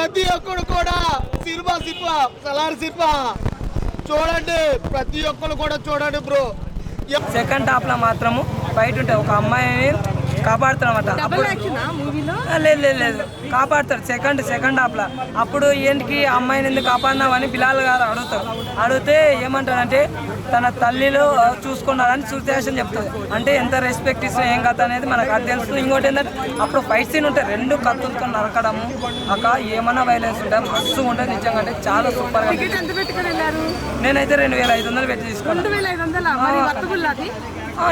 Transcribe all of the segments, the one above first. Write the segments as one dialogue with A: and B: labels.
A: ప్రతి ఒక్కరు కూడా సినిమా సలార్ సినిమా చూడండి, ప్రతి ఒక్కరు కూడా చూడండి బ్రో.
B: సెకండ్ హాఫ్ లో మాత్రము బయట ఉంటాయి, ఒక అమ్మాయిని కాపాడుతాడు అనమాట. లేదు లేదు లేదు కాపాడుతాడు సెకండ్ హాఫ్ లో. అప్పుడు ఏంటికి అమ్మాయిని ఎందుకు కాపాడినావని పిల్లలు గారు అడుగుతారు. అడిగితే ఏమంటాడంటే తన తల్లిలో చూసుకున్నారని సుశేషన్ చెప్తుంది. అంటే ఎంత రెస్పెక్ట్ ఇస్తే ఏం కథ అనేది మనకు అది తెలుస్తుంది. ఇంకోటి ఏంటంటే అప్పుడు ఫైట్ సీన్ ఉంటాయి, 2 కత్తులతో నరకడము అక్క ఏమన్నా వైలెన్స్ ఉంటాయి, మస్తు ఉంటుంది నిజంగా. అంటే చాలా సూపర్ గా. నేనైతే 2500 పెట్టి తీసుకున్నాను.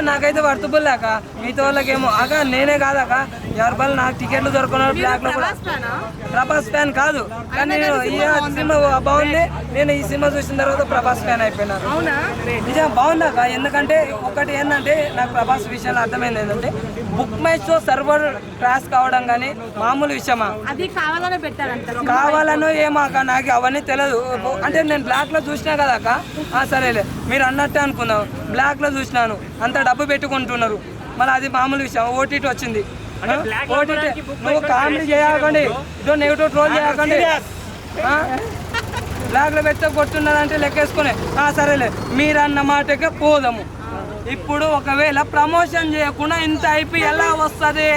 B: నాకైతే వర్తబుల్ లేక మిగతా వాళ్ళకేమో అక్క నేనే కాదక్క ఎవరి బల్ నాకు టికెట్లు దొరుకున్నారు. బ్లాక్ లో కూడా ప్రభాస్ ఫ్యాన్ కాదు, కానీ నేను ఈ సినిమా బాగుంది. నేను ఈ సినిమా చూసిన తర్వాత ప్రభాస్ ఫ్యాన్ అయిపోయినాను. నిజం బాగుందాక. ఎందుకంటే ఒకటి ఏంటంటే నాకు ప్రభాస్ విషయంలో అర్థమైంది ఏంటంటే book my show server crash కావడం కానీ మామూలు విషయమా, కావాలనో ఏమాక నాకు అవన్నీ తెలియదు. అంటే నేను బ్లాక్ లో చూసినా కదాక సరేలే మీరు అన్నట్టే అనుకుందాం. బ్లాక్ లో చూసినాను, అంత డబ్బు పెట్టుకుంటున్నారు, మళ్ళీ అది మామూలు విషయం. ఓటీటీ వచ్చింది, ఓటీటీ నువ్వు కామెడీ చేయకండి, ఇదో నెగిటివ్ ట్రోల్ చేయకండి. బ్లాక్ లో పెడితే కొట్టున్నదంటే లెక్కేసుకునే సరేలే మీరు అన్న మాటకే పోదాము. ఇప్పుడు ఒకవేళ ప్రమోషన్ చేయకుండా ఇంత ఐపీ ఎలా వస్తుంది?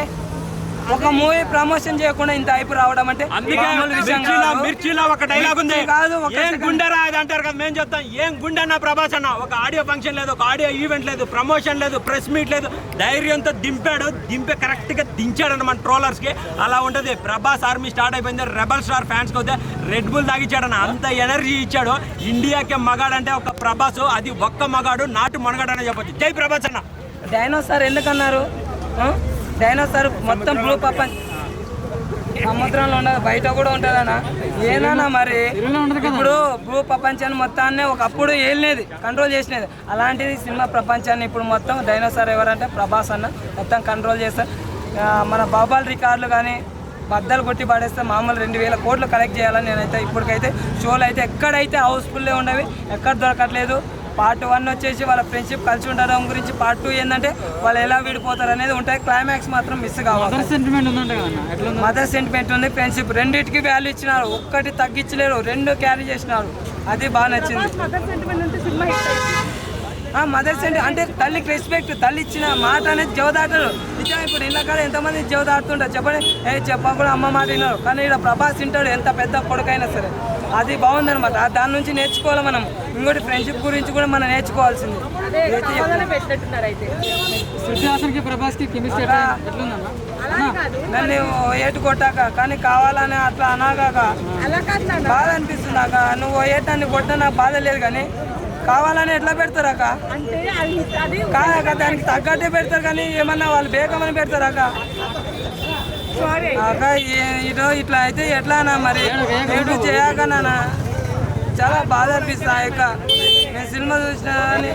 B: ఒక మూవీ ప్రమోషన్ చేయకుండా ఇంత ఐపీ రావడం అంటే
C: మిర్చిలో ఒక డైలాగ్ ఉంది, ఏం గుండెరా అది అంటారు కదా. మేము చెప్తాం ఏం గుండె అన్న ప్రభాస్ అన్న. ఒక ఆడియో ఫంక్షన్ లేదు, ఒక ఆడియో ఈవెంట్ లేదు, ప్రమోషన్ లేదు, ప్రెస్ మీట్ లేదు, ధైర్యంతో దింపే కరెక్ట్ గా దించాడు అన్నమాట ట్రోలర్స్ కి. అలా ఉంటది. ప్రభాస్ ఆర్మీ స్టార్ట్ అయిపోయింది. రెబల్ స్టార్ ఫ్యాన్స్ కి అయితే రెడ్ బుల్ తాగిచ్చాడన్న, అంత ఎనర్జీ ఇచ్చాడు. ఇండియాకే మగాడంటే ఒక ప్రభాస్, అది ఒక్క మగాడు, నాటు మనగాడు అని చెప్పొచ్చు. జై ప్రభాస్ అన్న.
B: డైనోసార్ ఎందుకన్నారు? డైనోసార్ మొత్తం బ్లూ ప్రపంచం సముద్రంలో ఉండదు, బయట కూడా ఉంటుందన్న. ఏనా మరి ఇప్పుడు బ్లూ ప్రపంచాన్ని మొత్తాన్ని ఒకప్పుడు ఏలినేది, కంట్రోల్ చేసినది. అలాంటిది సినిమా ప్రపంచాన్ని ఇప్పుడు మొత్తం డైనోసార్ ఎవరంటే ప్రభాస్ అన్న మొత్తం కంట్రోల్ చేస్తారు. మన బాబాల్ రికార్డులు కానీ బద్దలు కొట్టి పడేస్తే మామూలు 2000 కోట్లు కలెక్ట్ చేయాలని నేనైతే ఇప్పటికైతే షోలు అయితే ఎక్కడైతే హౌస్ఫుల్లే ఉండవి, ఎక్కడ దొరకట్లేదు. పార్ట్ 1 వచ్చేసి వాళ్ళ ఫ్రెండ్షిప్ కలిసి ఉండడం గురించి, పార్ట్ 2 ఏంటంటే వాళ్ళు ఎలా విడిపోతారు అనేది ఉంటాయి. క్లైమాక్స్ మాత్రం మిస్ కావాలి. మదర్ సెంటిమెంట్ ఉంది, ఫ్రెండ్షిప్ రెండింటికి వాల్యూ ఇచ్చినారు, ఒక్కటి తగ్గించలేరు, 2 క్యారీ చేసినారు. అది బాగా నచ్చింది. మదర్ సెంటి అంటే తల్లికి రెస్పెక్ట్, తల్లి ఇచ్చిన మాట అనేది జవదాటరు. నిజంగా ఇప్పుడు ఇళ్ళ కాడ ఎంతమంది జవదాడుతుంటారు చెప్పండి. చెప్పకుండా అమ్మ మాట విన్నారు, కానీ ఇక్కడ ప్రభాస్ తింటాడు ఎంత పెద్ద కొడుకైనా సరే. అది బాగుందనమాట, దాని నుంచి నేర్చుకోవాలి మనం. ఇంకోటి ఫ్రెండ్షిప్ గురించి కూడా మనం నేర్చుకోవాల్సింది. నన్ను ఏటు కొట్టాక కానీ కావాలని అట్లా అనాగాక బాధ అనిపిస్తుంది అక్క. నువ్వు ఏటాన్ని కొట్టినా నాకు బాధ లేదు, కానీ కావాలని ఎట్లా పెడతారాక? కాదక్క, దానికి తగ్గట్టే పెడతారు, కానీ ఏమన్నా వాళ్ళు బేకమని పెడతారాక. అక్క ఇట్లా అయితే ఎట్లానా మరి ఏటు చేయక నాన్న చాలా బాధ అనిపిస్తుంది అక్క. నేను సినిమా చూసినా కానీ